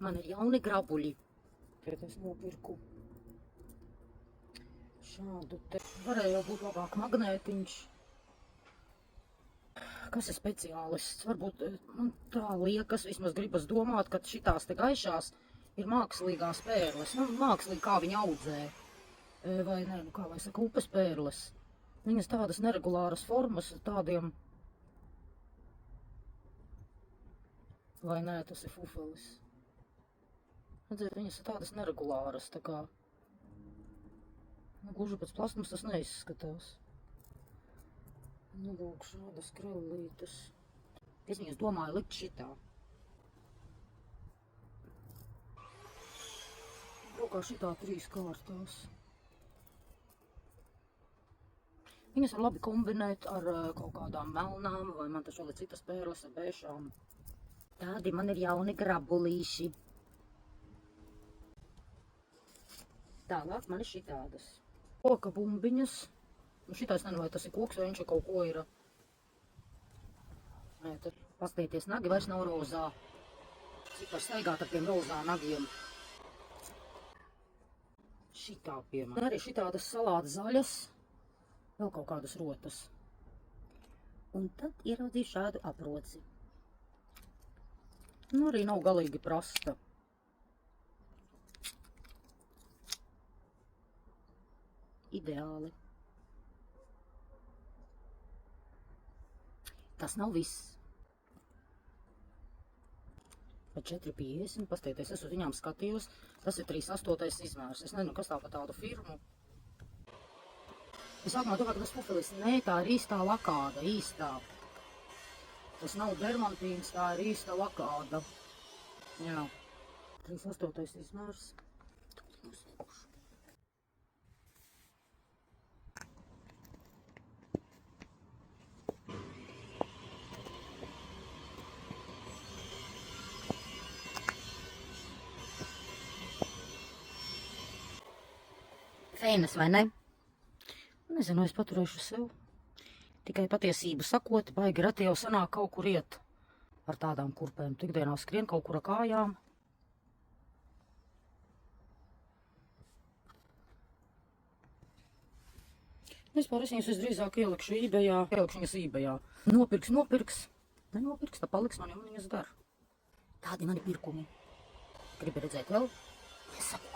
Man ir jauni grabuļi. Bet es nopirku šādu te. Varēja būt labāk magnētiņš. Kas ir speciālists? Varbūt man tā liekas, vismaz gribas domāt, ka šitās te gaišās ir mākslīgās pērles. Nu, mākslīgi kā viņi audzē. Vai ne, nu kā lai saka, upes pērles. Viņas tādas neregulāras formas tādiem. Vai nē, tas ir fufelis. Redzēt, viņas ir tādas neregulāras, tā kā. Nu, gluži pēc plasmas tas neizskatās. Nu, lūk, šādas krellītes. Es viņas domāju likt šitā. Lūk, kā šitā 3 kārtās. Viņas var labi kombinēt ar kaut kādām melnām, vai man taču vēl ir citas pērles ar bēšām. Tādi man ir jauni grabulīši. Tālāk man ir šitādas. Koka bumbiņas. Nu šitās nezinu, vai tas ir koks, vai viņš ir kaut ko ir. Nē, tad paskatieties, nagi vairs nav rozā. Cik var staigāt ar tiem rozā nagiem. Šitā piemēram. Arī šitādas salātas zaļas. Vēl kaut kādas rotas. Un tad ieraudzīju šādu aproci. Nu, arī nav galīgi prasta. Ideāli. Tas nav viss. Par 4,50, pastieties, es uz viņām skatījos. Tas ir 38. izmērs. Es nezinu, kas tā par tādu firmu. Es sākumā domāju, ka tas fufelis. Nē, tā ir īstā lakāda, īstā. Tas nav dermantīns, tā ir īsta lakāda. Jā. 38. izmērs. Fēnas, vai ne? Nezinu, es paturēšu sev. Tikai patiesību sakot, baigi reti jau sanāk kaut kur iet ar tādām kurpēm. Tikdienā skrien kaut kur ar kājām. Vispār es viņas visdrīzāk ielikšu eBayā. Ielikšu viņas eBayā. Nopirks. Nenopirks, tā paliks man, jo man viņas dar. Tādi mani pirkumi. Gribi redzēt vēl? Es saku.